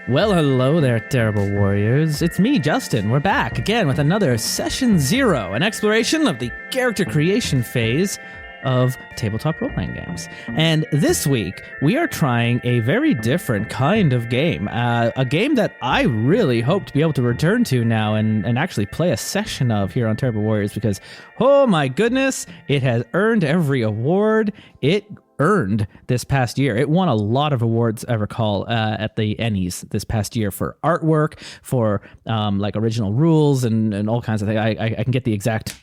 Well, hello there, terrible warriors. It's me, Justin. We're back again with another Session Zero, an exploration of the character creation phase of tabletop role-playing games. And this week, we are trying a very different kind of game. A game that I really hope to be able to return to now and actually play a session of here on Terrible Warriors because, oh my goodness, it has earned every award it earned this past year. It won a lot of awards, I recall, at the Ennies this past year for artwork, for like original rules and all kinds of things. I can get the exact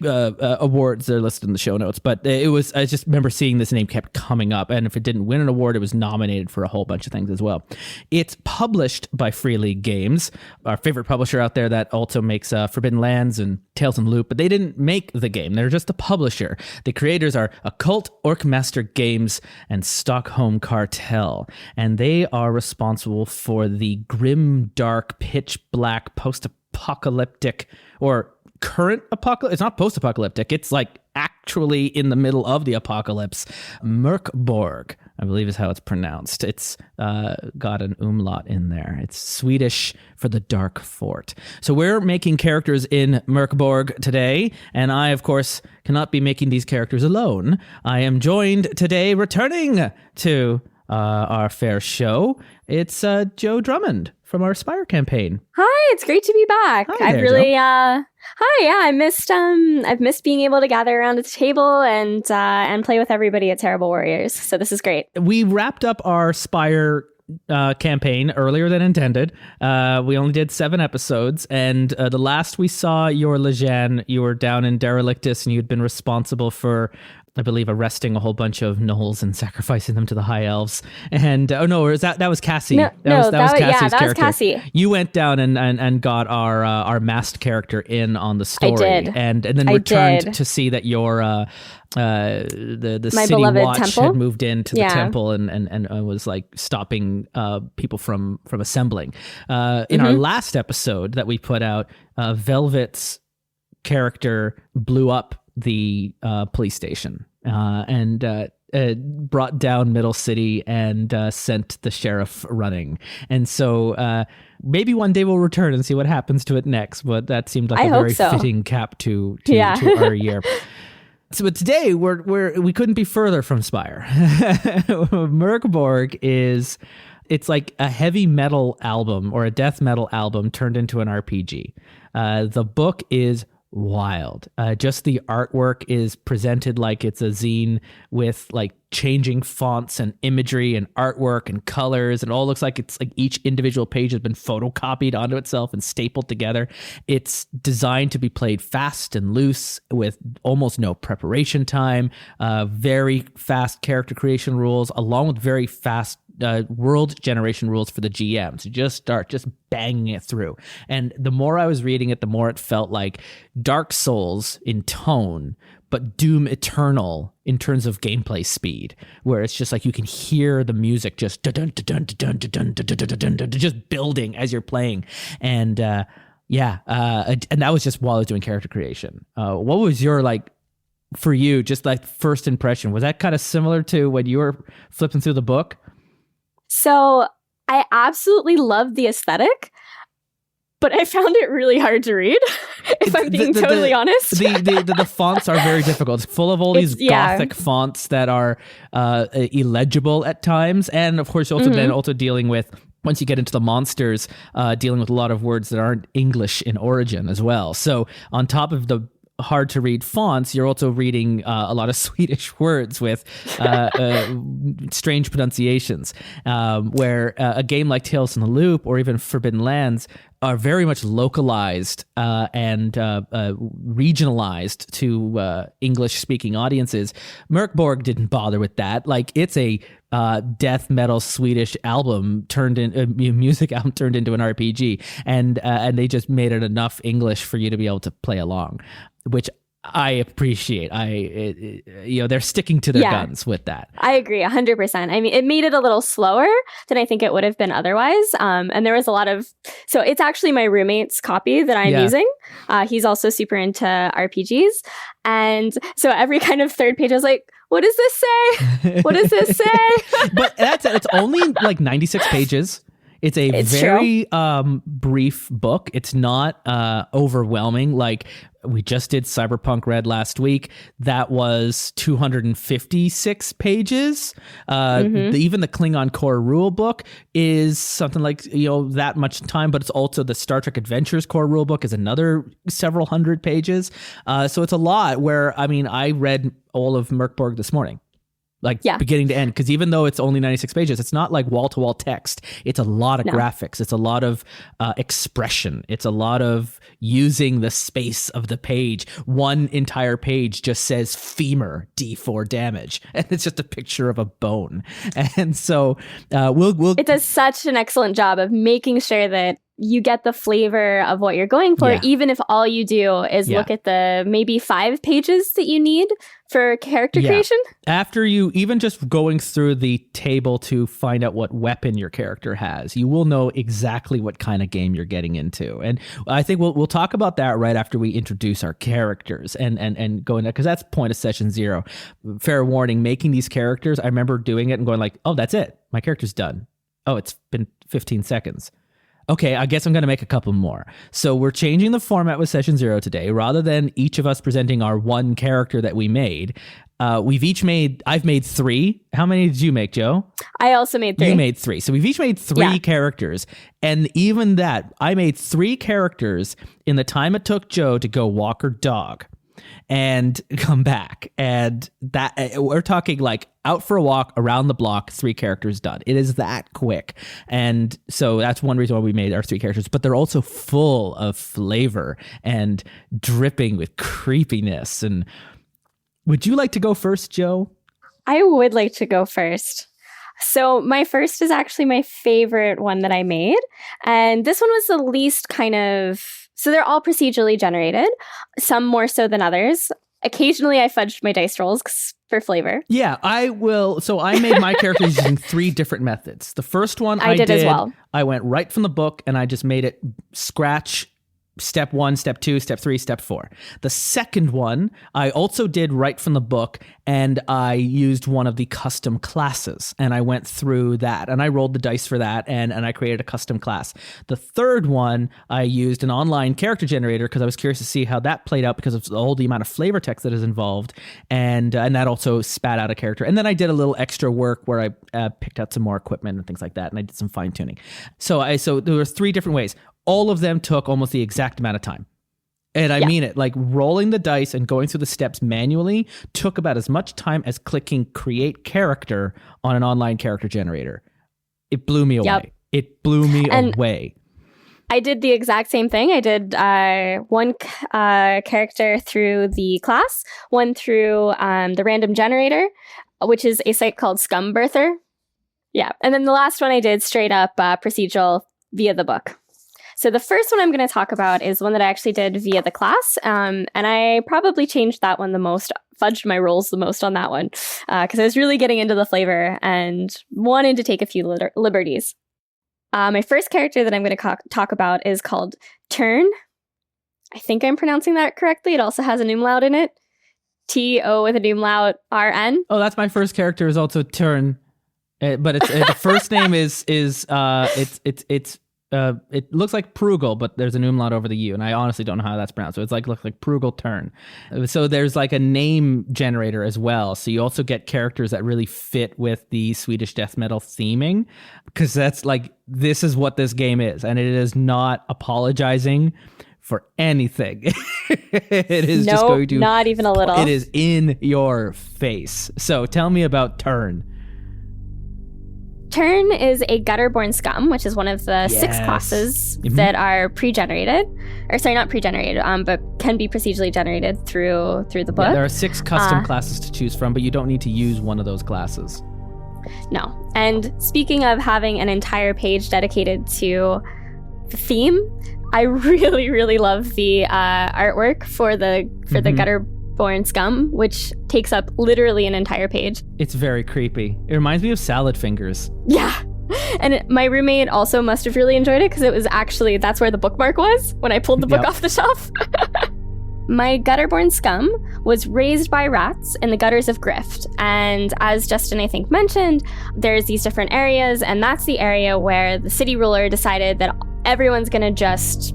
awards, they're listed in the show notes, but I just remember seeing this name kept coming up, and if it didn't win an award, it was nominated for a whole bunch of things as well. It's published by Free League Games, our favorite publisher out there that also makes Forbidden Lands and Tales and Loop, but they didn't make the game. They're just the publisher. The creators are Occult, Orkmaster Games, and Stockholm Cartel, and they are responsible for the grim, dark, pitch black, post-apocalyptic, or current apocalypse. It's not post-apocalyptic. It's like actually in the middle of the apocalypse. Mörkborg, I believe is how it's pronounced. It's got an umlaut in there. It's Swedish for the Dark Fort. So we're making characters in Mörkborg today, and I, of course, cannot be making these characters alone. I am joined today, returning to our fair show. It's Joe Drummond from our Aspire campaign. Hi, it's great to be back. I've really I've missed being able to gather around at the table and play with everybody at Terrible Warriors. So this is great. We wrapped up our Spire campaign earlier than intended. We only did 7 episodes, and the last we saw your Lejean, you were down in Derelictus, and you'd been responsible for, I believe, arresting a whole bunch of gnolls and sacrificing them to the high elves. And that was Cassie. That was Cassie's character. Was Cassie. You went down and got our masked character in on the story. I did. And then returned to see that your the My city beloved watch temple had moved into the temple and was like stopping people from assembling. In our last episode that we put out, Velvet's character blew up the police station and brought down Middle City and sent the sheriff running. And so maybe one day we'll return and see what happens to it next. But that seemed like a very fitting cap to our year. So but today we couldn't be further from Spire. Mörkborg it's like a heavy metal album or a death metal album turned into an RPG. The book is wild. Just the artwork is presented like it's a zine with like changing fonts and imagery and artwork and colors, and all looks like it's like each individual page has been photocopied onto itself and stapled together. It's designed to be played fast and loose with almost no preparation time, very fast character creation rules, along with very fast world generation rules for the GM. So just banging it through. And the more I was reading it, the more it felt like Dark Souls in tone, but Doom Eternal in terms of gameplay speed, where it's just like you can hear the music just just building as you're playing. And and that was just while I was doing character creation. What was your for you, just like first impression? Was that kind of similar to when you were flipping through the book? So I absolutely loved the aesthetic, but I found it really hard to read, if I'm being totally honest. The fonts are very difficult. It's full of all these gothic fonts that are illegible at times. And of course, also dealing with, once you get into the monsters, dealing with a lot of words that aren't English in origin as well. So on top of the hard to read fonts, you're also reading a lot of Swedish words with strange pronunciations, where a game like Tales from the Loop or even Forbidden Lands are very much localized and regionalized to English-speaking audiences. Mörkborg didn't bother with that. Like, it's a death metal Swedish album turned in a music album turned into an RPG, and they just made it enough English for you to be able to play along, which I appreciate. They're sticking to their guns with that. I agree 100%. I mean, it made it a little slower than I think it would have been otherwise. And there was a lot of, so it's actually my roommate's copy that I'm using. He's also super into RPGs. And so every kind of third page, I was like, what does this say? What does this say? But it's only like 96 pages. It's very brief book. It's not overwhelming. Like, we just did Cyberpunk Red last week. That was 256 pages. Even the Klingon Core rule book is something like, that much time, but it's also the Star Trek Adventures Core rule book is another several hundred pages. So it's a lot where, I read all of Mörk Borg this morning. Beginning to end, because even though it's only 96 pages, it's not like wall-to-wall text. It's a lot of graphics. It's a lot of expression. It's a lot of using the space of the page. One entire page just says femur, D4 damage, and it's just a picture of a bone. And so we'll it does such an excellent job of making sure that you get the flavor of what you're going for, even if all you do is look at the maybe 5 pages that you need for character creation. After you, even just going through the table to find out what weapon your character has, you will know exactly what kind of game you're getting into. And I think we'll talk about that right after we introduce our characters and go into, because that's point of session 0. Fair warning, making these characters, I remember doing it and going like, oh, that's it. My character's done. Oh, it's been 15 seconds. Okay, I guess I'm going to make a couple more. So we're changing the format with session 0 today. Rather than each of us presenting our one character that we made, I've made 3. How many did you make, Joe? I also made 3. You made 3. So we've each made 3 characters. And even that, I made 3 characters in the time it took Joe to go walk her dog and come back. And that we're talking like out for a walk around the block, 3 characters done. It is that quick. And so that's one reason why we made our 3 characters, but they're also full of flavor and dripping with creepiness. And would you like to go first, Joe? I would like to go first. So my first is actually my favorite one that I made. And this one was the least so they're all procedurally generated, some more so than others. Occasionally I fudged my dice rolls for flavor. Yeah, I will. So I made my characters using 3 different methods. The first one I did as well. I went right from the book and I just made it scratch. Step 1, step 2, step 3, step 4. The second one, I also did right from the book, and I used one of the custom classes, and I went through that, and I rolled the dice for that, and I created a custom class. The third one, I used an online character generator because I was curious to see how that played out because of all the amount of flavor text that is involved, and that also spat out a character. And then I did a little extra work where I picked out some more equipment and things like that, and I did some fine-tuning. So there were 3 different ways. All of them took almost the exact amount of time. And I mean it, like rolling the dice and going through the steps manually took about as much time as clicking create character on an online character generator. It blew me away. It blew me away. I did the exact same thing. I did one character through the class, one through the random generator, which is a site called Scumbirther. Yeah. And then the last one I did straight up procedural via the book. So the first one I'm going to talk about is one that I actually did via the class, and I probably changed that one the most, fudged my rolls the most on that one, because I was really getting into the flavor and wanted to take a few liberties. My first character that I'm going to talk about is called Turn. I think I'm pronouncing that correctly. It also has an umlaut in it. T-O with an umlaut R-N. Oh, that's my first character is also Turn, but it's the first name it looks like Prugel, but there's an umlaut over the U, and I honestly don't know how that's pronounced. So it's looks like Prugel Turn. So there's like a name generator as well. So you also get characters that really fit with the Swedish death metal theming, because that's like, this is what this game is, and it is not apologizing for anything. It is just going to, not even a little. It is in your face. So tell me about Turn. Turn is a Gutterborn Scum, which is one of the 6 classes that are pre-generated. Or sorry, not pre-generated, but can be procedurally generated through the book. Yeah, there are 6 custom classes to choose from, but you don't need to use one of those classes. No. And speaking of having an entire page dedicated to the theme, I really, really love the artwork for the Gutterborn Scum, which takes up literally an entire page. It's very creepy. It reminds me of Salad Fingers. Yeah. And my roommate also must have really enjoyed it because it was actually, that's where the bookmark was when I pulled the book off the shelf. My gutterborn scum was raised by rats in the gutters of Grift. And as Justin, I think, mentioned, there's these different areas, and that's the area where the city ruler decided that everyone's going to just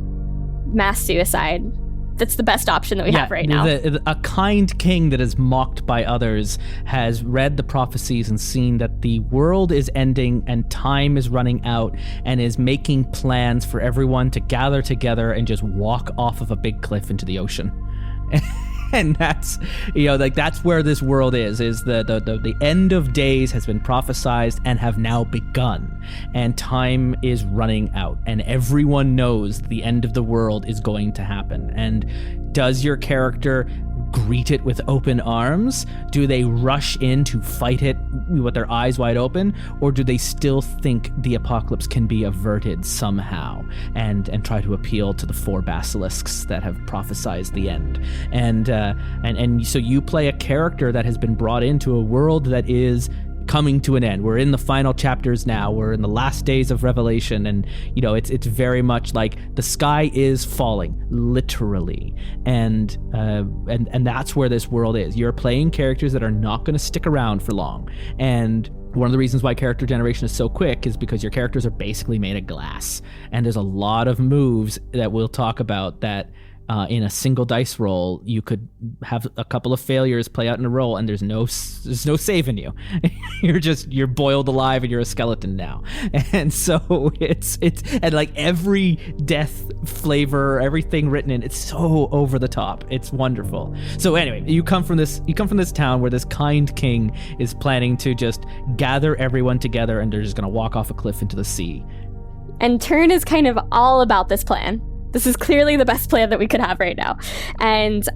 mass suicide. That's the best option that we have right now. A kind king that is mocked by others has read the prophecies and seen that the world is ending and time is running out, and is making plans for everyone to gather together and just walk off of a big cliff into the ocean. And that's, that's where this world is the end of days has been prophesized and have now begun, and time is running out, and everyone knows the end of the world is going to happen. And does your character greet it with open arms? Do they rush in to fight it with their eyes wide open, or do they still think the apocalypse can be averted somehow and try to appeal to the 4 basilisks that have prophesized the end? And so you play a character that has been brought into a world that is coming to an end. We're in the final chapters now. We're in the last days of Revelation, and it's very much like the sky is falling, literally, and that's where this world is. You're playing characters that are not going to stick around for long, and one of the reasons why character generation is so quick is because your characters are basically made of glass, and there's a lot of moves that we'll talk about that in a single dice roll, you could have a couple of failures play out in a roll, and there's no saving you. you're boiled alive, and you're a skeleton now. And so it's and like every death flavor, everything written in, it's so over the top. It's wonderful. So anyway, you come from this town where this kind king is planning to just gather everyone together, and they're just gonna walk off a cliff into the sea. And Turn is kind of all about this plan. This is clearly the best plan that we could have right now. And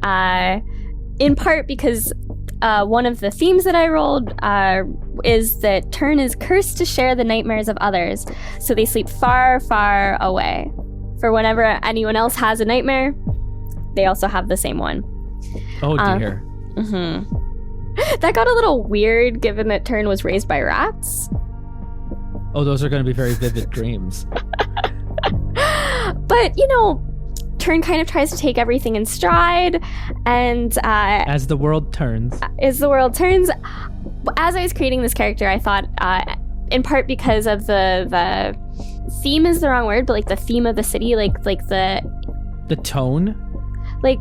in part because one of the themes that I rolled is that Turn is cursed to share the nightmares of others. So they sleep far, far away. For whenever anyone else has a nightmare, they also have the same one. Oh, dear. That got a little weird given that Turn was raised by rats. Oh, those are going to be very vivid dreams. But, Turn kind of tries to take everything in stride, and as the world turns. As I was creating this character, I thought, in part because of the theme is the wrong word, but like the theme of the city, like the tone, like.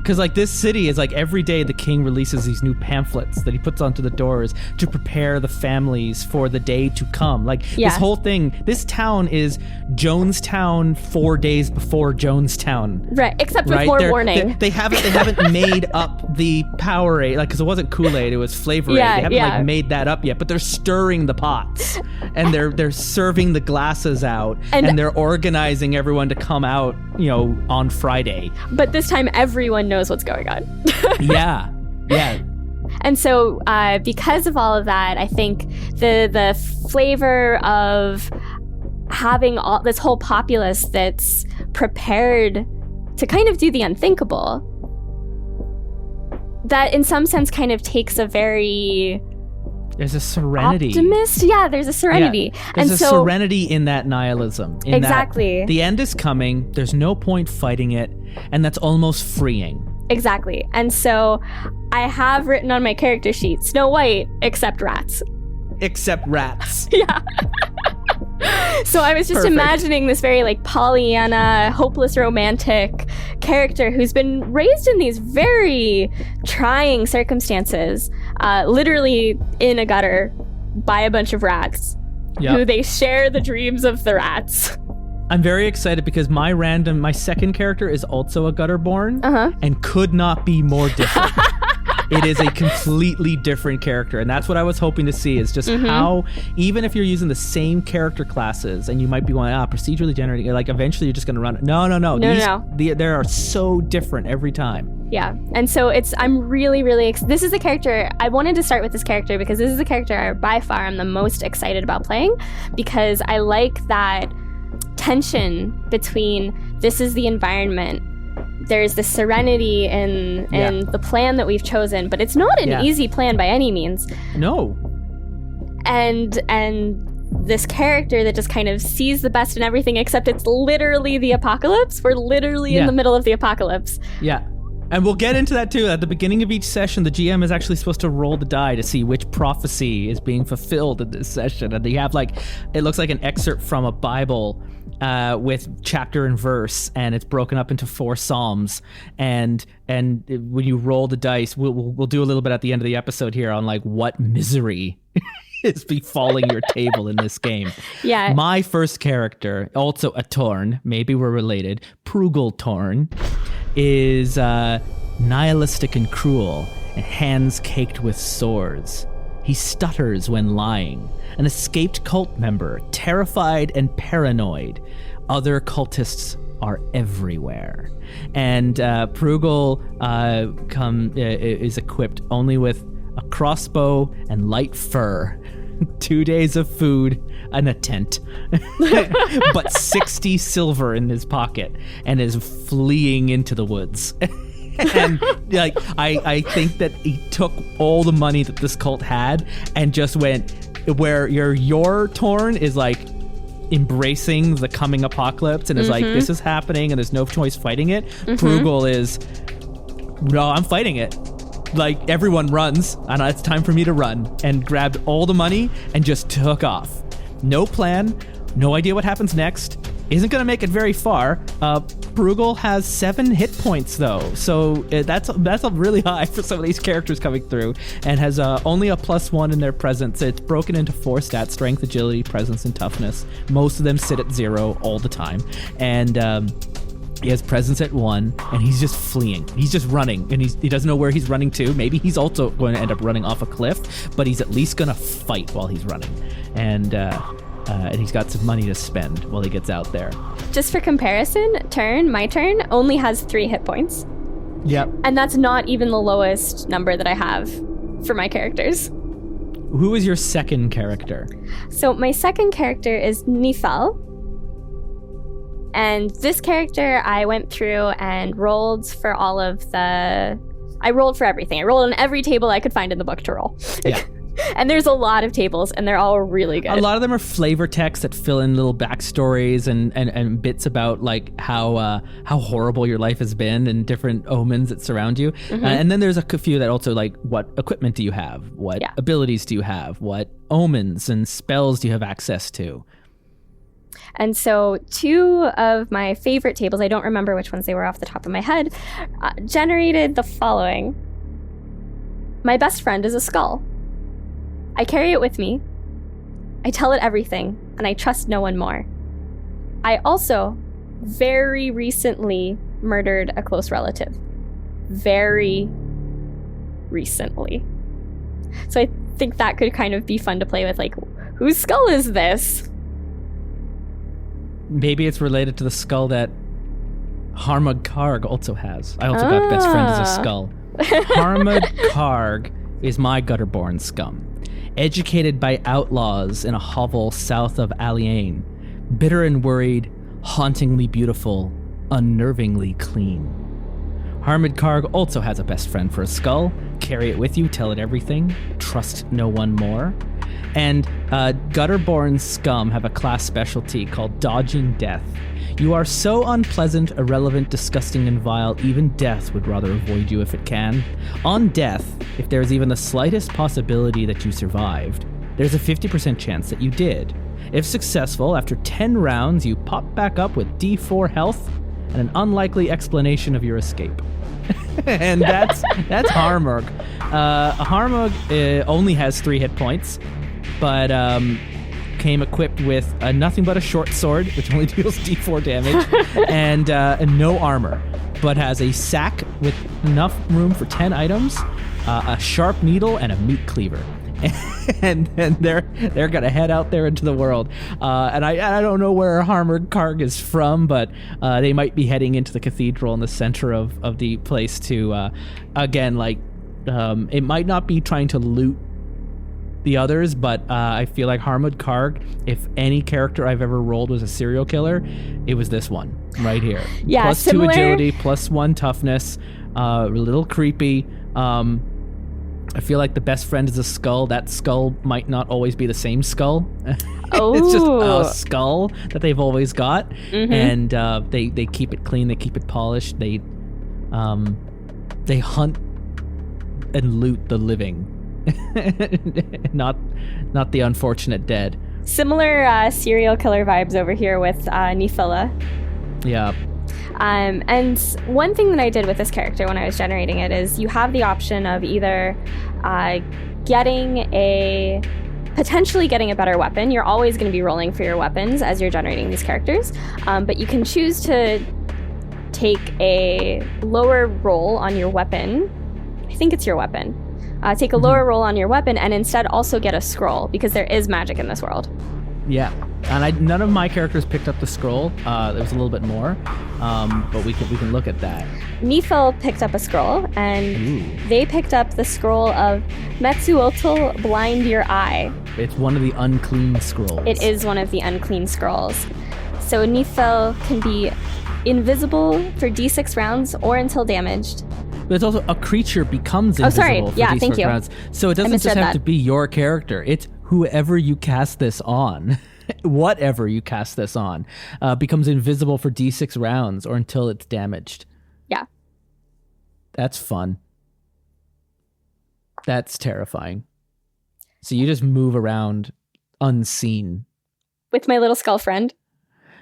Because like this city is like every day the king releases these new pamphlets that he puts onto the doors to prepare the families for the day to come. Like this whole thing, this town is Jonestown 4 days before Jonestown. Right, except with more warning. They haven't made up the Powerade, like, because it wasn't Kool-Aid, it was Flavor Aid. They haven't like made that up yet, but they're stirring the pots and they're serving the glasses out, and they're organizing everyone to come out, on Friday. But this time everyone knows what's going on. Yeah. And so because of all of that, I think the flavor of having all this whole populace that's prepared to kind of do the unthinkable, that in some sense kind of takes a very There's a serenity. Optimist? Yeah, there's a serenity. Yeah, there's a serenity in that nihilism. Exactly. The end is coming. There's no point fighting it. And that's almost freeing. Exactly. And so I have written on my character sheet, Snow White, except rats. Except rats. Yeah. So I was just imagining this very like Pollyanna, hopeless romantic character who's been raised in these very trying circumstances, literally in a gutter by a bunch of rats, who they share the dreams of the rats. I'm very excited because my second character is also a gutterborn and could not be more different. It is a completely different character, and that's what I was hoping to see, is just how, even if you're using the same character classes, and you might be going, procedurally generating, like eventually you're just going to run. No. They are so different every time. Yeah, and so I'm really, really, this is the character, I wanted to start with this character because this is the character by far I'm the most excited about playing, because I like that tension between this is the environment, there's the serenity in the plan that we've chosen, but it's not an easy plan by any means. No. And this character that just kind of sees the best in everything, except it's literally the apocalypse. We're literally in the middle of the apocalypse. Yeah. And we'll get into that too. At the beginning of each session, the GM is actually supposed to roll the die to see which prophecy is being fulfilled in this session. And they have it looks like an excerpt from a Bible with chapter and verse, and it's broken up into 4 psalms. And when you roll the dice, we'll do a little bit at the end of the episode here on what misery is befalling your table in this game. Yeah. My first character, also a Torn, maybe we're related, Prugel Torn, is nihilistic and cruel, and hands caked with sores. He stutters when lying, an escaped cult member, terrified and paranoid. Other cultists are everywhere. And Prugel is equipped only with a crossbow and light fur, 2 days of food and a tent, but 60 silver in his pocket, and is fleeing into the woods. And I think that he took all the money that this cult had and just went where your Torn is embracing the coming apocalypse and is this is happening and there's no choice fighting it. Prugel is, no, I'm fighting it. Everyone runs, and it's time for me to run, and grabbed all the money and just took off. No plan, no idea what happens next. Isn't going to make it very far. Prugel has 7 hit points, though, so that's really high for some of these characters coming through, and has only a +1 in their presence. It's broken into 4 stats: strength, agility, presence, and toughness. Most of them sit at 0 all the time, and he has presence at 1, and he's just fleeing. He's just running, and he doesn't know where he's running to. Maybe he's also going to end up running off a cliff, but he's at least going to fight while he's running. And he's got some money to spend while he gets out there. Just for comparison, my turn only has 3 hit points. Yep. And that's not even the lowest number that I have for my characters. Who is your second character? So my second character is Nifal. And this character, I went through and rolled for I rolled for everything. I rolled on every table I could find in the book to roll. Yeah. And there's a lot of tables, and they're all really good. A lot of them are flavor text that fill in little backstories and bits about how horrible your life has been and different omens that surround you. And then there's a few that also what equipment do you have? What abilities do you have? What omens and spells do you have access to? And so 2 of my favorite tables, I don't remember which ones they were off the top of my head, generated the following. My best friend is a skull. I carry it with me. I tell it everything, and I trust no one more. I also very recently murdered a close relative. Very recently. So I think that could kind of be fun to play with, whose skull is this? Maybe it's related to the skull that Harmud Karg also has. I also got best friend as a skull. Harmud Karg is my gutterborn scum. Educated by outlaws in a hovel south of Aliane. Bitter and worried, hauntingly beautiful, unnervingly clean. Harmud Karg also has a best friend for a skull. Carry it with you, tell it everything, trust no one more. And Gutterborn scum have a class specialty called Dodging Death. You are so unpleasant, irrelevant, disgusting, and vile, even death would rather avoid you if it can. On death, if there's even the slightest possibility that you survived, there's a 50% chance that you did. If successful, after 10 rounds, you pop back up with D4 health and an unlikely explanation of your escape. And that's Harmug. Harmug only has 3 hit points, but came equipped with nothing but a short sword, which only deals D4 damage, and no armor, but has a sack with enough room for 10 items, a sharp needle, and a meat cleaver. And they're gonna head out there into the world, and I don't know where Harmud Karg is from, but they might be heading into the cathedral in the center of the place to it might not be trying to loot the others, but I feel like Harmud Karg, if any character I've ever rolled was a serial killer, it was this one right here. Yeah, plus similar. 2 agility, plus 1 toughness, a little creepy. I feel like the best friend is a skull. That skull might not always be the same skull. Oh. It's just a skull that they've always got. Mm-hmm. And they keep it clean. They keep it polished. They hunt and loot the living. not the unfortunate dead. Similar serial killer vibes over here with Nephila. Yeah. And one thing that I did with this character when I was generating it is you have the option of either potentially getting a better weapon. You're always going to be rolling for your weapons as you're generating these characters, but you can choose to take a lower roll on your weapon. I think it's your weapon. Take a lower roll on your weapon and instead also get a scroll, because there is magic in this world. Yeah, and none of my characters picked up the scroll. There was a little bit more, but we can look at that. Nephil picked up a scroll, and they picked up the scroll of Metsuotl Blind Your Eye. It's one of the unclean scrolls. It is one of the unclean scrolls. So Nephil can be invisible for D6 rounds or until damaged. But it's also a creature becomes invisible for D6 rounds. So it doesn't just have to be your character. It's whoever you cast this on, whatever you cast this on, becomes invisible for D6 rounds or until it's damaged. Yeah. That's fun. That's terrifying. So you just move around unseen. With my little skull friend.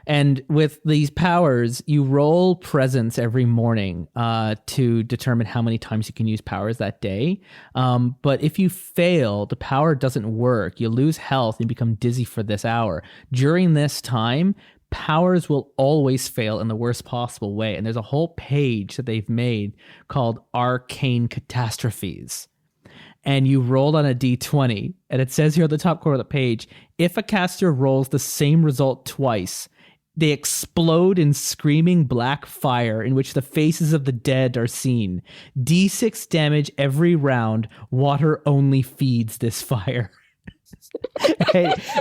And with these powers, you roll presence every morning to determine how many times you can use powers that day. But if you fail, the power doesn't work. You lose health and become dizzy for this hour. During this time, powers will always fail in the worst possible way. And there's a whole page that they've made called Arcane Catastrophes. And you rolled on a d20. And it says here at the top corner of the page, if a caster rolls the same result twice, they explode in screaming black fire in which the faces of the dead are seen. D6 damage every round. Water only feeds this fire.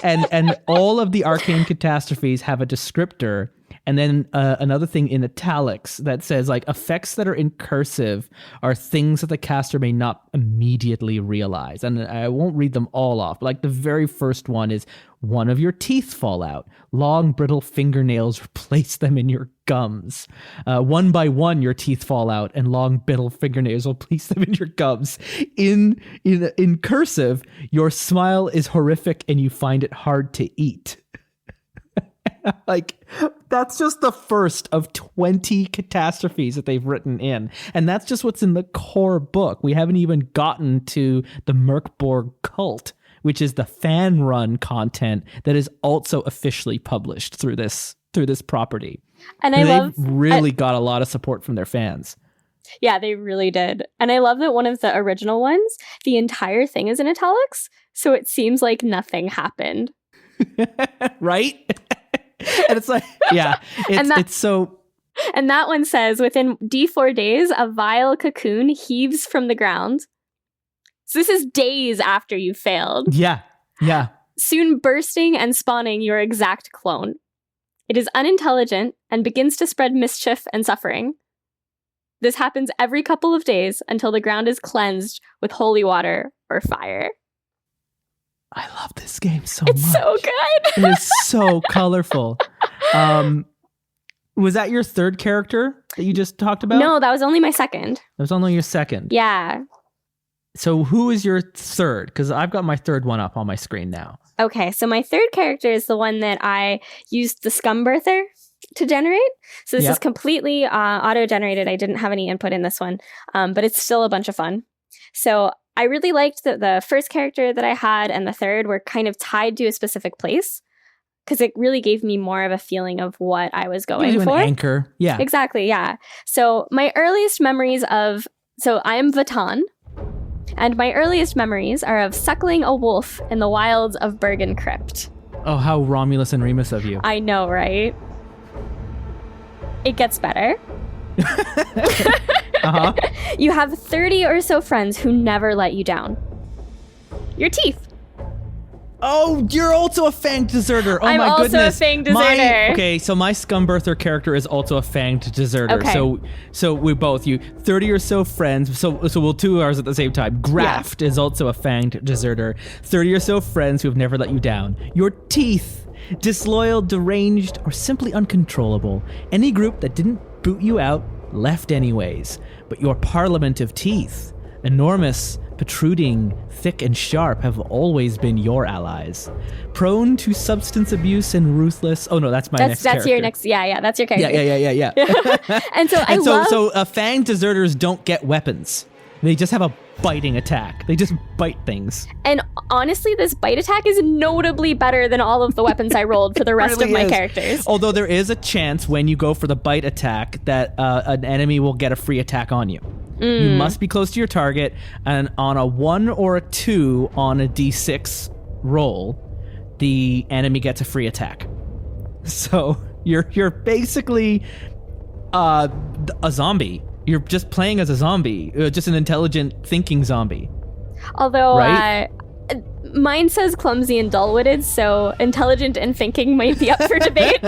and all of the arcane catastrophes have a descriptor. And then another thing in italics that says, like, effects that are in cursive are things that the caster may not immediately realize. And I won't read them all off, but like the very first one is one of your teeth fall out. Long, brittle fingernails replace them in your gums. One by one, your teeth fall out, and long, brittle fingernails replace them in your gums. In cursive, your smile is horrific and you find it hard to eat. Like, that's just the first of 20 catastrophes that they've written in. And that's just what's in the core book. We haven't even gotten to the Murkborg Cult, which is the fan run content that is also officially published through this property. And they've really got a lot of support from their fans. Yeah, they really did. And I love that one of the original ones, the entire thing is in italics, so it seems like nothing happened. Right? And it's like, yeah, it's so... And that one says, within D4 days, a vile cocoon heaves from the ground. So this is days after you failed. Yeah. Soon bursting and spawning your exact clone. It is unintelligent and begins to spread mischief and suffering. This happens every couple of days until the ground is cleansed with holy water or fire. I love this game so much. It's so good. It is so colorful. Was that your third character that you just talked about? No, that was only my second. That was only your second. Yeah. So who is your third? Because I've got my third one up on my screen now. Okay, so my third character is the one that I used the Scum Birther to generate. So this is completely auto-generated. I didn't have any input in this one, but it's still a bunch of fun. So I really liked that the first character that I had and the third were kind of tied to a specific place, because it really gave me more of a feeling of what I was going for. An anchor. Yeah. Exactly, yeah. So my earliest memories so I am Vatan, and my earliest memories are of suckling a wolf in the wilds of Bergen Crypt. Oh, how Romulus and Remus of you. I know, right? It gets better. Uh-huh. You have 30 or so friends who never let you down. Your teeth. Oh, you're also a fanged deserter. Oh I'm my also goodness. a fanged deserter. Okay, so my Scumbirther character is also a fanged deserter. Okay. So we both, you 30 or so friends, so we'll 2 hours at the same time. Graft is also a fanged deserter. 30 or so friends who have never let you down. Your teeth, disloyal, deranged, or simply uncontrollable. Any group that didn't boot you out left anyways. But your parliament of teeth, enormous, protruding, thick and sharp, have always been your allies. Prone to substance abuse and ruthless. Oh no, that's my next character. That's your next. Yeah, that's your character. Yeah. And so fanged deserters don't get weapons. They just have a biting attack. They just bite things. And honestly, this bite attack is notably better than all of the weapons I rolled for the rest of my characters. Although there is a chance when you go for the bite attack that an enemy will get a free attack on you. You must be close to your target, and on a 1 or a 2 on a d6 roll, the enemy gets a free attack. So you're basically a zombie. You're just playing as a zombie, just an intelligent, thinking zombie. Although, right? Mine says clumsy and dull-witted, so intelligent and thinking might be up for debate.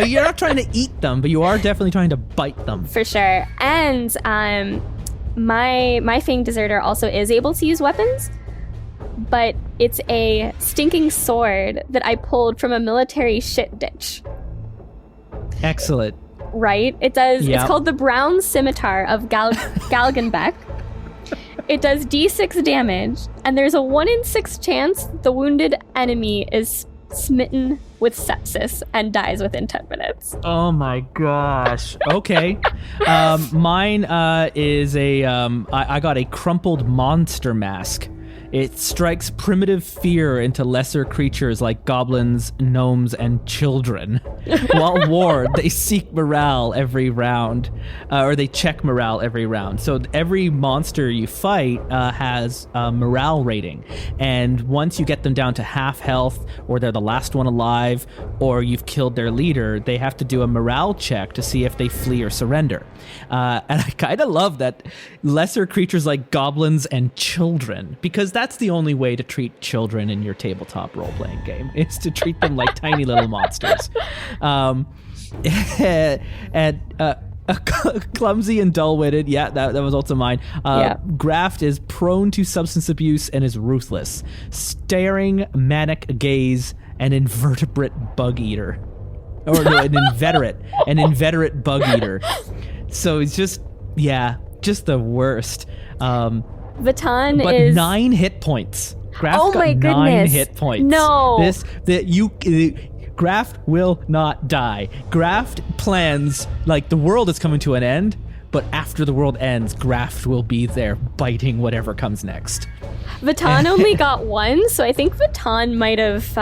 You're not trying to eat them, but you are definitely trying to bite them. For sure. And my fanged deserter also is able to use weapons, but it's a stinking sword that I pulled from a military shit ditch. Excellent. Right? It does. Yep. It's called the Brown Scimitar of Galgenbeck. It does d6 damage, and there's a 1 in 6 chance the wounded enemy is smitten with sepsis and dies within 10 minutes. Oh my gosh. Okay. Mine is I got a crumpled monster mask. It strikes primitive fear into lesser creatures like goblins, gnomes, and children. While warred, they seek morale every round, or they check morale every round. So every monster you fight has a morale rating. And once you get them down to half health, or they're the last one alive, or you've killed their leader, they have to do a morale check to see if they flee or surrender. And I kind of love that lesser creatures like goblins and children, because that's the only way to treat children in your tabletop role-playing game, is to treat them like tiny little monsters. Clumsy and dull-witted, that was also mine. Graft is prone to substance abuse and is ruthless. Staring, manic gaze, an invertebrate bug eater. Or no, an inveterate bug eater. So it's just the worst. Vatan but is 9 hit points. Graft oh my got goodness. 9 hit points. No. Graft will not die. Graft plans like the world is coming to an end, but after the world ends, Graft will be there biting whatever comes next. Vatan only got 1, so I think Vatan might have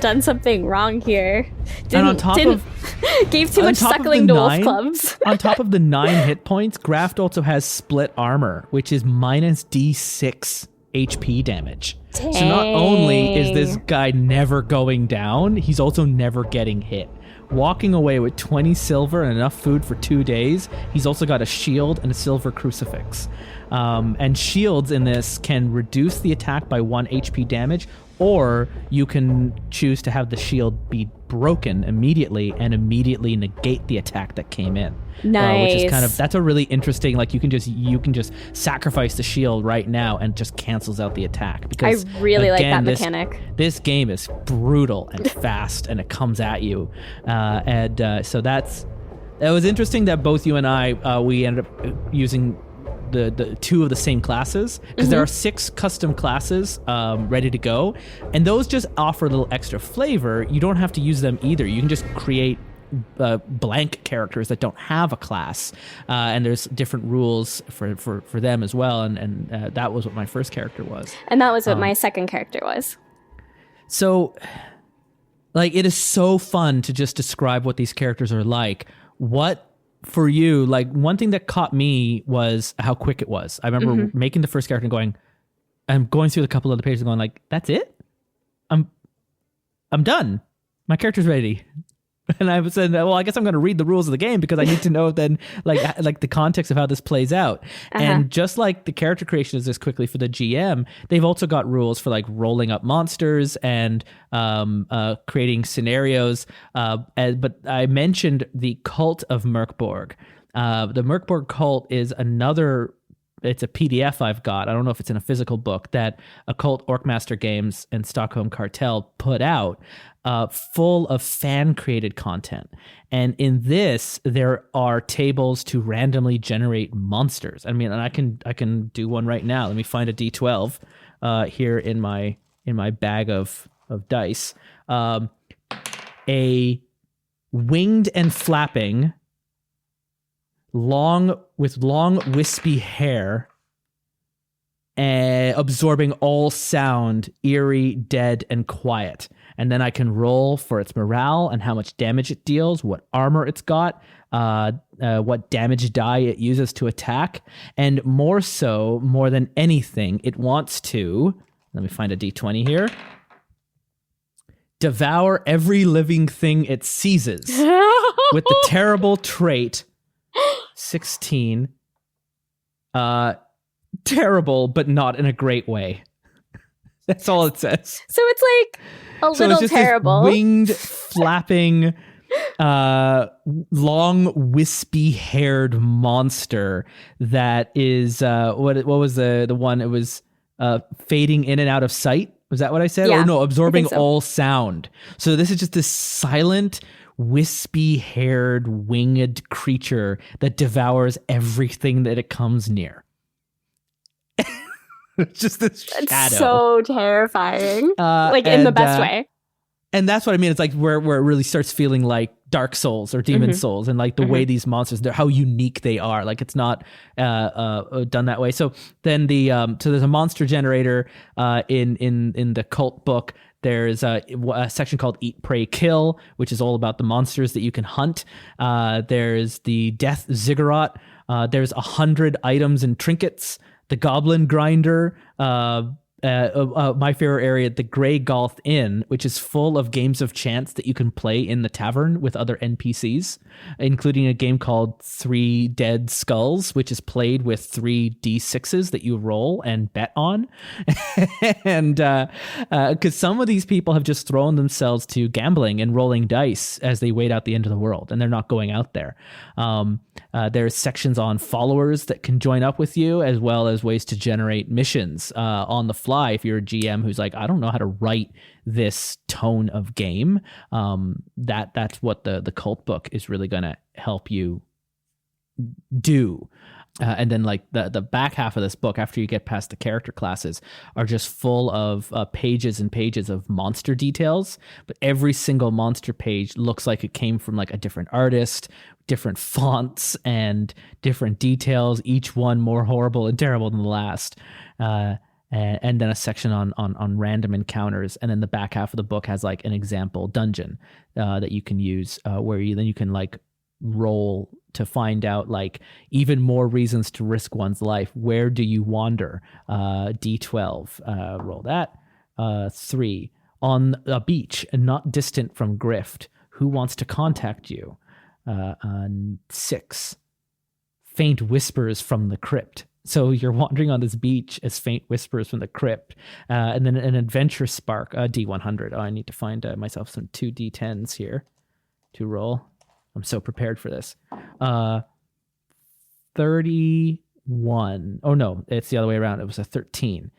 done something wrong here. Gave too much suckling to wolf clubs. On top of the 9 hit points, Graft also has split armor, which is minus D6 HP damage. Dang. So not only is this guy never going down, he's also never getting hit. Walking away with 20 silver and enough food for 2 days, he's also got a shield and a silver crucifix. And shields in this can reduce the attack by 1 HP damage, or you can choose to have the shield be broken immediately and immediately negate the attack that came in. Nice. Which is that's a really interesting, like you can just sacrifice the shield right now and just cancels out the attack. Because I really like that mechanic. This game is brutal and fast and it comes at you. So that was interesting that both you and I, we ended up using the 2 of the same classes, because there are 6 custom classes ready to go, and those just offer a little extra flavor. You don't have to use them either. You can just create blank characters that don't have a class, and there's different rules for them as well, and that was what my first character was, and that was what my second character was. So like, it is so fun to just describe what these characters are like. What for you, like, one thing that caught me was how quick it was. I remember making the first character and I'm going through a couple of the pages and going like, that's it? I'm done. My character's ready. And I said, well, I guess I'm going to read the rules of the game because I need to know then like the context of how this plays out. And just like the character creation is this quickly for the GM, they've also got rules for like rolling up monsters and creating scenarios. But I mentioned the Cult of Murkborg. The Murkborg Cult is another... It's a PDF I've got. I don't know if it's in a physical book that Occult Orkmaster Games and Stockholm Cartel put out, full of fan-created content. And in this, there are tables to randomly generate monsters. I mean, and I can do one right now. Let me find a D12 here in my bag of dice. A winged and flapping, long wispy hair, absorbing all sound, eerie, dead, and quiet. And then I can roll for its morale and how much damage it deals, what armor it's got, what damage die it uses to attack, and more than anything, it wants to, let me find a D20 here, devour every living thing it seizes with the terrible trait 16. Terrible, but not in a great way. That's all it says. So it's like a little just terrible. This winged, flapping, long, wispy-haired monster that is what was the one? It was fading in and out of sight. Was that what I said? Yeah, or no, absorbing so. all sound. So this is just this silent, wispy-haired, winged creature that devours everything that it comes near. It's just this shadow. It's so terrifying. Like in the best way. And that's what I mean. It's like where it really starts feeling like Dark Souls or Demon Souls, and like the way these monsters, how unique they are. Like it's not done that way. So then so there's a monster generator in the cult book. There's a section called Eat, Pray, Kill, which is all about the monsters that you can hunt. There's the Death Ziggurat. There's 100 items and trinkets. The Goblin Grinder, my favorite area, the Grey Golf Inn, which is full of games of chance that you can play in the tavern with other NPCs, including a game called 3 Dead Skulls, which is played with 3 D6s that you roll and bet on. And because some of these people have just thrown themselves to gambling and rolling dice as they wait out the end of the world, and they're not going out there. There's sections on followers that can join up with you, as well as ways to generate missions on the fly if you're a GM who's like, I don't know how to write this tone of game. That's what the cult book is really going to help you do. And then like the back half of this book, after you get past the character classes, are just full of pages and pages of monster details. But every single monster page looks like it came from like a different artist, different fonts, and different details, each one more horrible and terrible than the last. And then a section on random encounters. And then the back half of the book has like an example dungeon that you can use where you can like roll to find out like even more reasons to risk one's life. Where do you wander? D12. Roll that. 3. On a beach and not distant from Grift. Who wants to contact you? 6. Faint whispers from the crypt. So you're wandering on this beach as faint whispers from the crypt. And then an adventure spark, D100. Oh, I need to find myself some 2 D10s here to roll. I'm so prepared for this. 31. Oh, no, it's the other way around. It was a 13.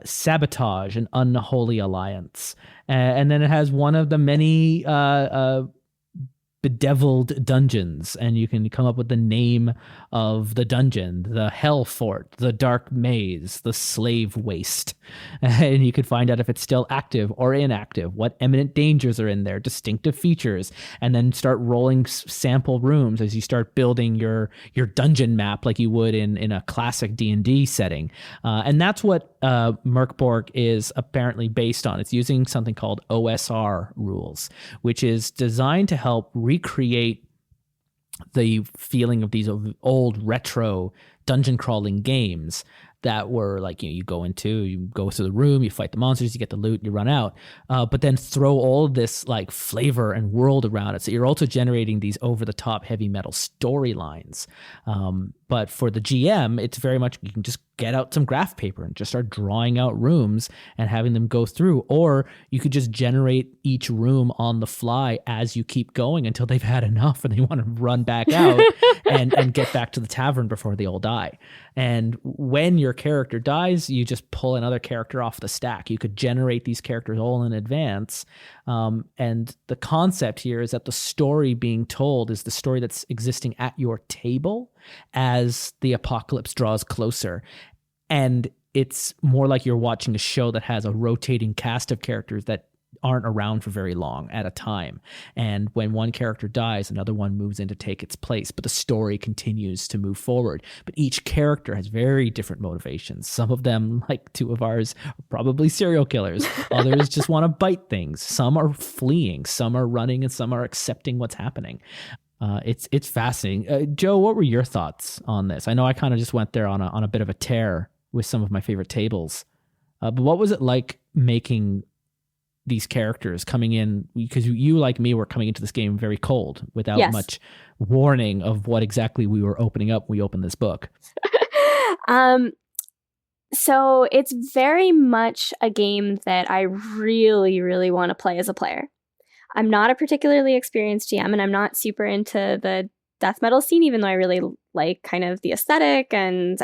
Sabotage, an unholy alliance. And then it has one of the many bedeviled dungeons, and you can come up with the name of the dungeon: the Hell Fort, the Dark Maze, the Slave Waste. And you can find out if it's still active or inactive, what imminent dangers are in there, distinctive features, and then start rolling sample rooms as you start building your dungeon map like you would in a classic D&D setting. And that's what Murkborg is apparently based on. It's using something called OSR rules, which is designed to help recreate the feeling of these old retro dungeon crawling games that were like, you go through the room, you fight the monsters, you get the loot, you run out, but then throw all this like flavor and world around it. So you're also generating these over the top heavy metal storylines. But for the GM, it's very much, you can just get out some graph paper and just start drawing out rooms and having them go through. Or you could just generate each room on the fly as you keep going until they've had enough and they want to run back out and get back to the tavern before they all die. And when your character dies, you just pull another character off the stack. You could generate these characters all in advance. And the concept here is that the story being told is the story that's existing at your table as the apocalypse draws closer. And it's more like you're watching a show that has a rotating cast of characters that aren't around for very long at a time. And when one character dies, another one moves in to take its place, but the story continues to move forward. But each character has very different motivations. Some of them, like two of ours, are probably serial killers. Others just want to bite things. Some are fleeing, some are running, and some are accepting what's happening. It's fascinating. Joe, what were your thoughts on this? I know I kind of just went there on a bit of a tear with some of my favorite tables. But what was it like making these characters coming in, because you like me were coming into this game very cold without much warning of what exactly we were opening up when we opened this book? So it's very much a game that I really, really want to play as a player. I'm not a particularly experienced GM, and I'm not super into the death metal scene, even though I really like kind of the aesthetic and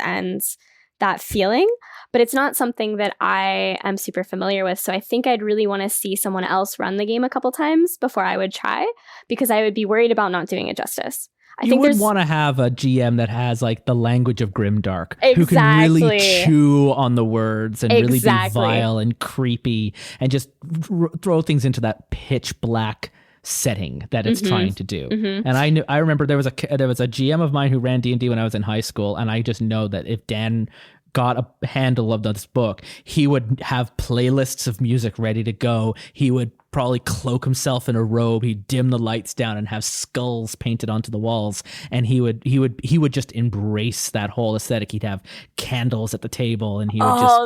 that feeling, but it's not something that I am super familiar with. So I think I'd really want to see someone else run the game a couple times before I would try, because I would be worried about not doing it justice. You would want to have a GM that has like the language of grimdark, exactly, who can really chew on the words and really be vile and creepy and just throw things into that pitch black setting that it's trying to do. And I remember there was a GM of mine who ran D&D when I was in high school, and I just know that if Dan got a handle of this book, he would have playlists of music ready to go. He would probably cloak himself in a robe. He'd dim the lights down and have skulls painted onto the walls. And he would just embrace that whole aesthetic. He'd have candles at the table, and he would just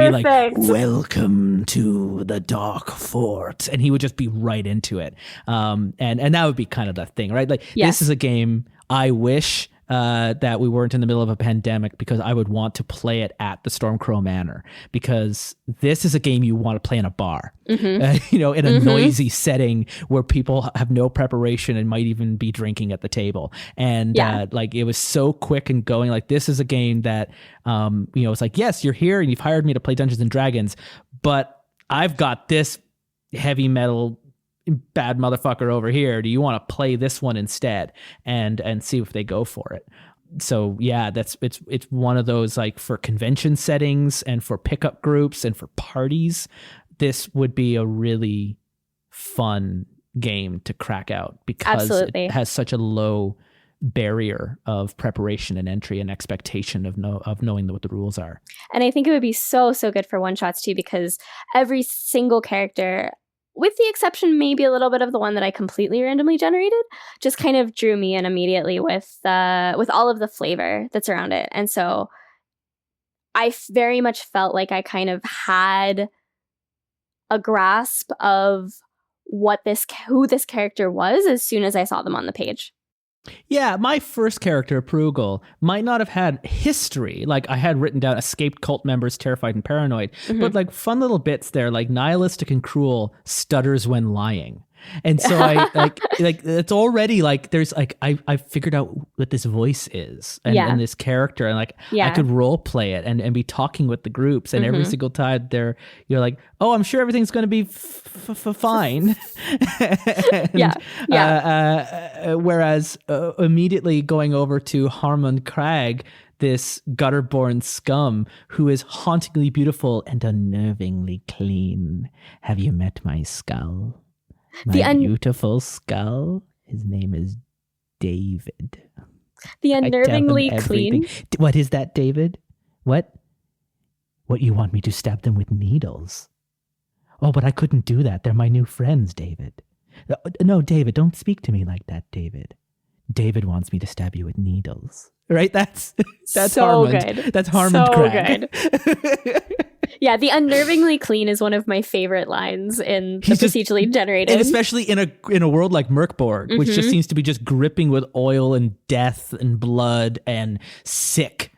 be like, "Welcome to the Dark Fort," and he would just be right into it. And that would be kind of the thing, right? Like, this is a game I wish that we weren't in the middle of a pandemic, because I would want to play it at the Stormcrow Manor, because this is a game you want to play in a bar, in a noisy setting where people have no preparation and might even be drinking at the table. And like, it was so quick and going. Like, this is a game that, it's like, yes, you're here and you've hired me to play Dungeons and Dragons, but I've got this heavy metal bad motherfucker over here. Do you want to play this one instead and see if they go for it? So yeah, it's one of those, like, for convention settings and for pickup groups and for parties, this would be a really fun game to crack out, because it has such a low barrier of preparation and entry and expectation of knowing what the rules are. And I think it would be so good for one shots too, because every single character, with the exception maybe a little bit of the one that I completely randomly generated, just kind of drew me in immediately with all of the flavor that's around it. And so I very much felt like I kind of had a grasp of who this character was as soon as I saw them on the page. Yeah, my first character, Prugal, might not have had history. Like, I had written down escaped cult members, terrified and paranoid, but like fun little bits there, like nihilistic and cruel, stutters when lying. And so I like it's already like, there's like, I figured out what this voice is and this character, and like I could role play it and be talking with the groups, and every single time you're like, oh, I'm sure everything's going to be fine. Whereas immediately going over to Harmon Crag, this gutter-born scum who is hauntingly beautiful and unnervingly clean. Have you met my skull? My beautiful skull. His name is David. The unnervingly clean. What is that, David? What? What, you want me to stab them with needles? Oh, but I couldn't do that. They're my new friends, David. No, David, don't speak to me like that, David. David wants me to stab you with needles. right? That's so Harmond. good. That's Harmond so Crag. Good. Yeah, the unnervingly clean is one of my favorite lines in the procedurally generated. And especially in a world like Murkborg, which just seems to be just dripping with oil and death and blood and sick.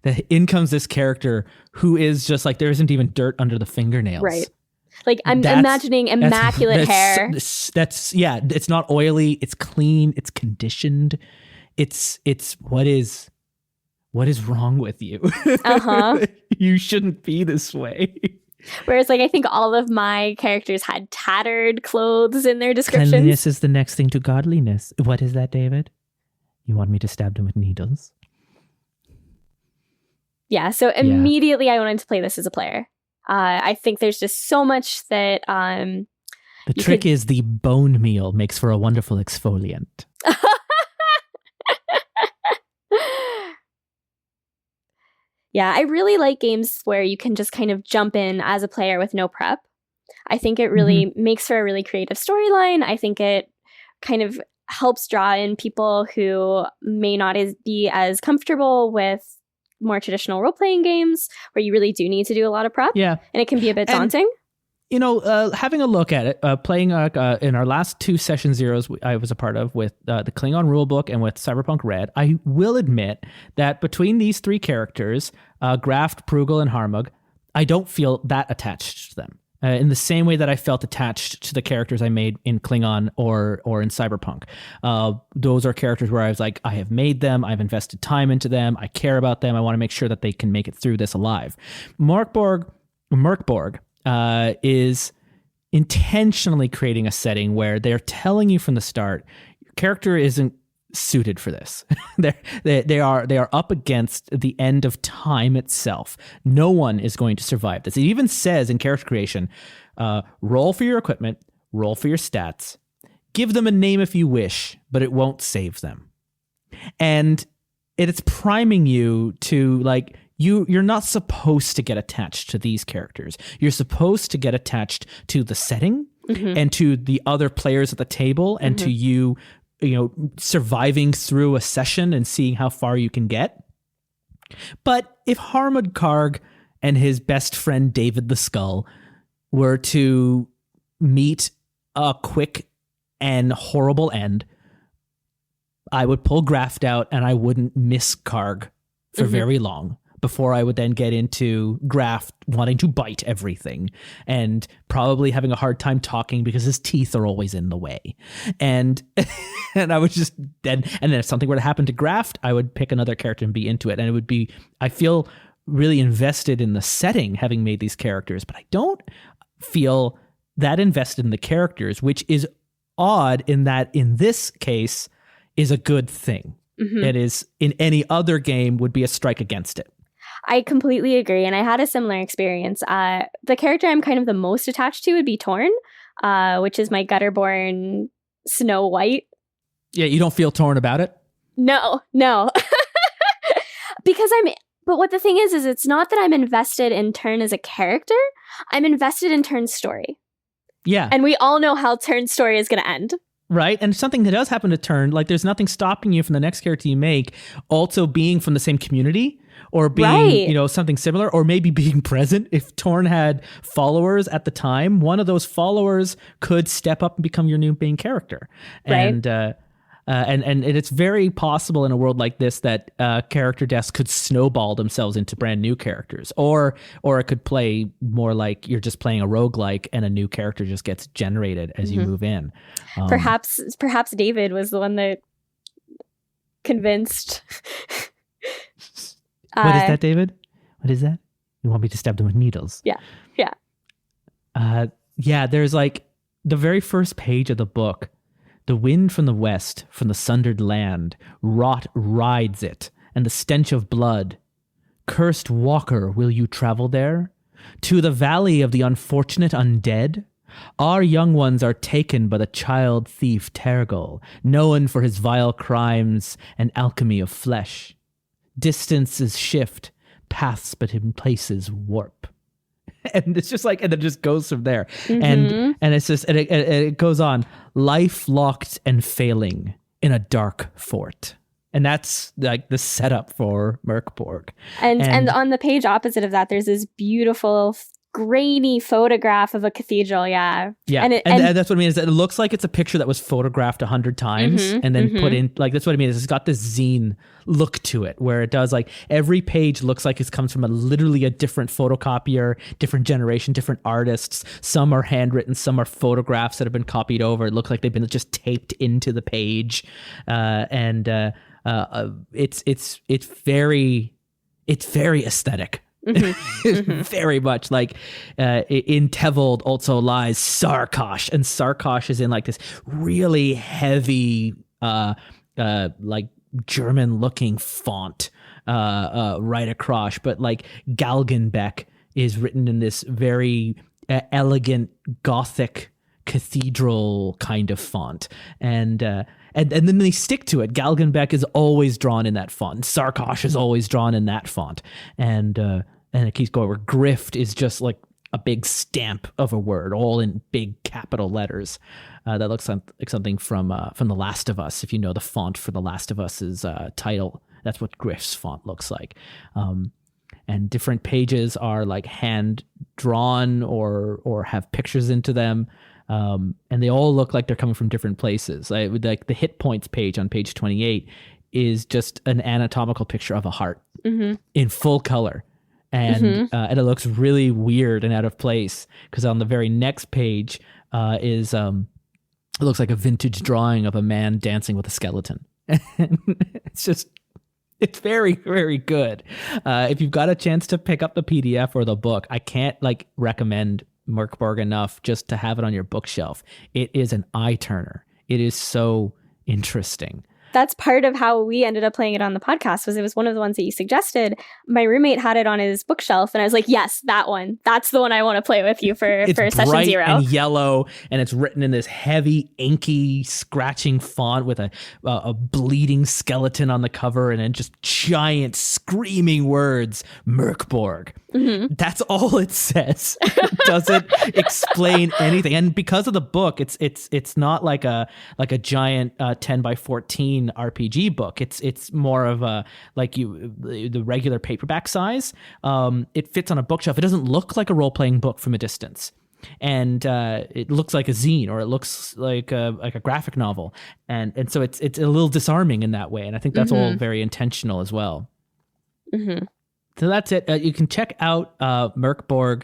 That in comes this character who is just like, there isn't even dirt under the fingernails. Right. Like I'm imagining immaculate hair. It's not oily, it's clean, it's conditioned. It's what is wrong with you? You shouldn't be this way. Whereas, like, I think all of my characters had tattered clothes in their descriptions. Cleanliness is the next thing to godliness. What is that, David? You want me to stab them with needles? Yeah, so immediately I wanted to play this as a player. I think there's just so much that... the trick is the bone meal makes for a wonderful exfoliant. Yeah, I really like games where you can just kind of jump in as a player with no prep. I think it really makes for a really creative storyline. I think it kind of helps draw in people who may not be as comfortable with more traditional role-playing games where you really do need to do a lot of prep. Yeah. And it can be a bit daunting. You know, having a look at it, playing in our last two session zeros I was a part of with the Klingon rulebook and with Cyberpunk Red, I will admit that between these three characters, Graft, Prugel, and Harmug, I don't feel that attached to them. In the same way that I felt attached to the characters I made in Klingon or in Cyberpunk. Those are characters where I was like, I have made them, I've invested time into them, I care about them, I want to make sure that they can make it through this alive. Mörkborg is intentionally creating a setting where they're telling you from the start, your character isn't suited for this. They are up against the end of time itself. No one is going to survive this. It even says in character creation, roll for your equipment, roll for your stats, give them a name if you wish, but it won't save them. And it's priming you to like, you're not supposed to get attached to these characters. You're supposed to get attached to the setting and to the other players at the table and to you surviving through a session and seeing how far you can get. But if Harmud Karg and his best friend David the Skull were to meet a quick and horrible end, I would pull Graft out and I wouldn't miss Karg for very long before I would then get into Graft wanting to bite everything and probably having a hard time talking because his teeth are always in the way. And I would just then if something were to happen to Graft, I would pick another character and be into it. And it would be, I feel really invested in the setting having made these characters, but I don't feel that invested in the characters, which is odd in that in this case is a good thing. It is in any other game would be a strike against it. I completely agree. And I had a similar experience. The character I'm kind of the most attached to would be Torn, which is my Gutterborn Snow White. Yeah, you don't feel torn about it? No. But what the thing is it's not that I'm invested in Turn as a character. I'm invested in Turn's story. Yeah. And we all know how Turn's story is going to end. Right. And something that does happen to Turn, like there's nothing stopping you from the next character you make also being from the same community or being, something similar, or maybe being present. If Torn had followers at the time, one of those followers could step up and become your new main character. Right. And it's very possible in a world like this that character deaths could snowball themselves into brand new characters, or it could play more like you're just playing a roguelike and a new character just gets generated as you move in. Perhaps David was the one that convinced. What is that, David? What is that? You want me to stab them with needles? Yeah. There's like the very first page of the book. The wind from the west, from the sundered land, rot rides it, and the stench of blood. Cursed walker, will you travel there? To the valley of the unfortunate undead? Our young ones are taken by the child thief Tergol, known for his vile crimes and alchemy of flesh. Distances shift, paths but in places warp. And it's just like, and it just goes from there. And it's just, and it goes on, life locked and failing in a dark fort. And that's like the setup for Murkborg. And on the page opposite of that, there's this beautiful grainy photograph of a cathedral. Yeah. And that's what I mean, is that it looks like it's a picture that was photographed 100 times and then put in, like, that's what I mean, is it's got this zine look to it, where it does, like, every page looks like it comes from literally a different photocopier, different generation, different artists. Some are handwritten, some are photographs that have been copied over. It looks like they've been just taped into the page. It's very aesthetic. Very much like in Tevold also lies Sarkosh, and Sarkosh is in like this really heavy like German looking font right across, but like Galgenbeck is written in this very elegant Gothic cathedral kind of font, and then they stick to it. Galgenbeck is always drawn in that font. Sarkosh is always drawn in that font, and it keeps going. Where Grift is just like a big stamp of a word, all in big capital letters. That looks like something from The Last of Us. If you know the font for The Last of Us's title, that's what Grift's font looks like. And different pages are like hand drawn or have pictures into them. And they all look like they're coming from different places. Like the hit points page on page 28 is just an anatomical picture of a heart in full color. And it looks really weird and out of place, because on the very next page is it looks like a vintage drawing of a man dancing with a skeleton. It's very, very good. If you've got a chance to pick up the PDF or the book, I can't recommend Murkborg enough just to have it on your bookshelf. It is an eye turner. It is so interesting. That's part of how we ended up playing it on the podcast. Was it was one of the ones that you suggested. My roommate had it on his bookshelf, and I was like, yes, that one. That's the one I want to play with you for session bright 0. And yellow, and it's written in this heavy, inky, scratching font with a bleeding skeleton on the cover, and then just giant screaming words, Murkborg. That's all it says. It doesn't explain anything. And because of the book, it's not like a giant 10 by 14 RPG book. It's more of the regular paperback size. It fits on a bookshelf. It doesn't look like a role-playing book from a distance. And it looks like a zine, or it looks like a graphic novel. And so it's a little disarming in that way. And I think that's all very intentional as well. So that's it. You can check out Murkborg.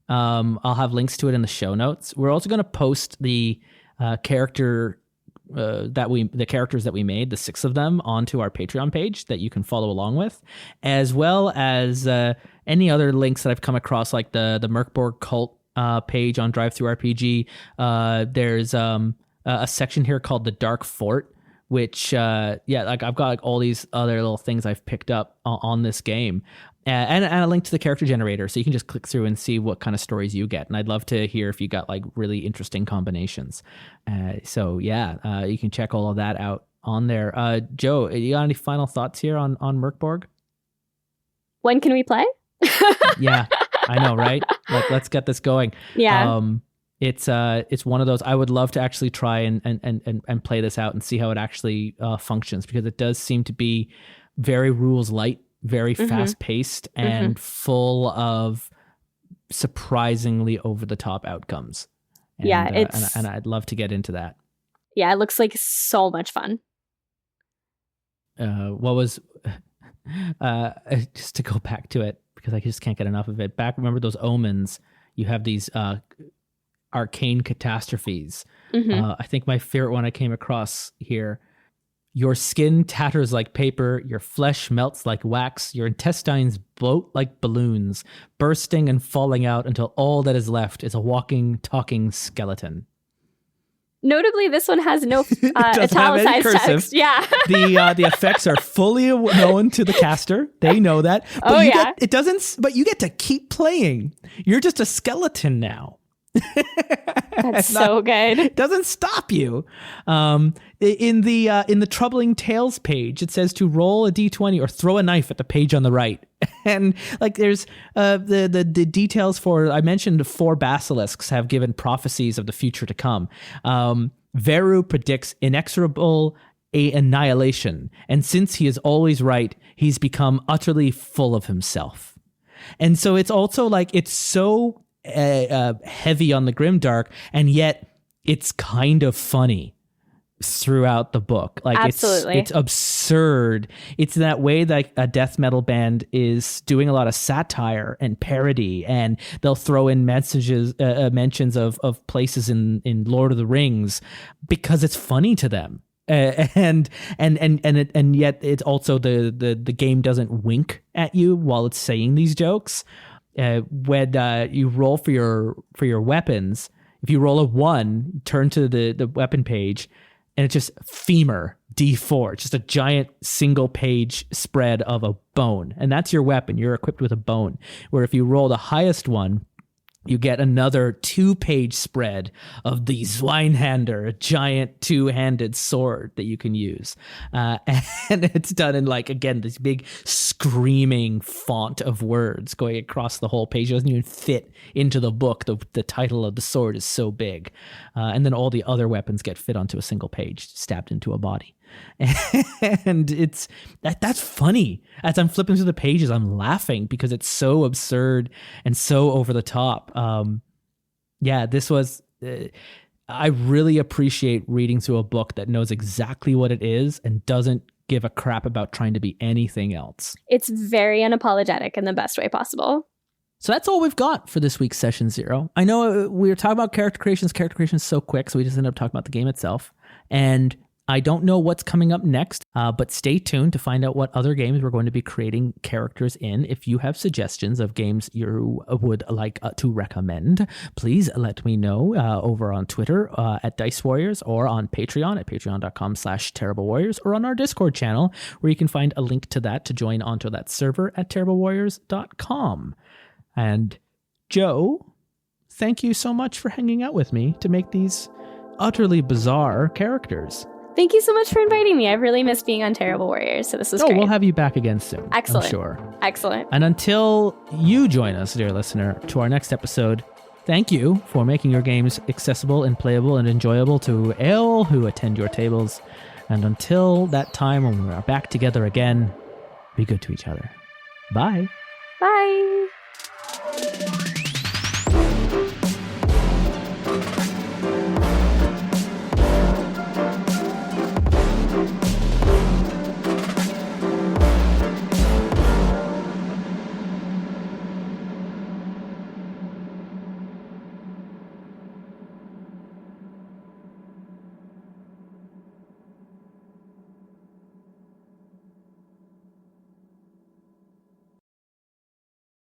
I'll have links to it in the show notes. We're also going to post the characters that we made, the 6 of them, onto our Patreon page that you can follow along with, as well as any other links that I've come across, like the Murkborg Cult page on DriveThru RPG. There's a section here called the Dark Fort, which I've got all these other little things I've picked up on this game. And a link to the character generator, so you can just click through and see what kind of stories you get. And I'd love to hear if you got really interesting combinations. You can check all of that out on there. Joe, you got any final thoughts here on Murkborg? When can we play? Yeah, I know, right? Let's get this going. Yeah. It's one of those I would love to actually try and play this out and see how it actually functions, because it does seem to be very rules light, very fast paced, and full of surprisingly over the top outcomes. And I'd love to get into that. Yeah, it looks like so much fun. What was just to go back to it, because I just can't get enough of it. Remember those omens? You have these Arcane Catastrophes. I think my favorite one I came across here. Your skin tatters like paper, your flesh melts like wax, your intestines bloat like balloons, bursting and falling out until all that is left is a walking, talking skeleton. Notably, this one has no italicized text. Yeah. The effects are fully known to the caster. They know that. But But you get to keep playing. You're just a skeleton now. That's so good. It doesn't stop you. In the troubling tales page, it says to roll a d20 or throw a knife at the page on the right. And there's the details for, I mentioned 4 basilisks have given prophecies of the future to come. Veru predicts inexorable a annihilation. And since he is always right, he's become utterly full of himself. And so it's also like, it's so heavy on the grimdark, and yet it's kind of funny throughout the book. Like, absolutely, it's absurd. It's that way that a death metal band is doing a lot of satire and parody, and they'll throw in mentions of places in Lord of the Rings because it's funny to them. And yet it's also the game doesn't wink at you while it's saying these jokes. When you roll for your weapons, if you roll a 1, you turn to the weapon page, and it's just femur D4, just a giant single page spread of a bone. And that's your weapon. You're equipped with a bone. Where if you roll the highest one, you get another 2-page spread of the Zweinhander, a giant 2-handed sword that you can use. And it's done in, like, again, this big screaming font of words going across the whole page. It doesn't even fit into the book. The title of the sword is so big. And then all the other weapons get fit onto a single page, stabbed into a body. And it's that's funny. As I'm flipping through the pages, I'm laughing because it's so absurd and so over the top. This was I really appreciate reading through a book that knows exactly what it is and doesn't give a crap about trying to be anything else. It's very unapologetic in the best way possible. So that's all we've got for this week's Session 0. I know we were talking about character creations. Character creation is so quick, so we just ended up talking about the game itself. And I don't know what's coming up next, but stay tuned to find out what other games we're going to be creating characters in. If you have suggestions of games you would like to recommend, please let me know over on Twitter at Dice Warriors, or on Patreon at patreon.com/Terrible Warriors, or on our Discord channel, where you can find a link to that to join onto that server at terriblewarriors.com. And Joe, thank you so much for hanging out with me to make these utterly bizarre characters. Thank you so much for inviting me. I've really missed being on Terrible Warriors, so this was great. We'll have you back again soon. Excellent. I'm sure. Excellent. And until you join us, dear listener, to our next episode, thank you for making your games accessible and playable and enjoyable to all who attend your tables. And until that time when we are back together again, be good to each other. Bye. Bye.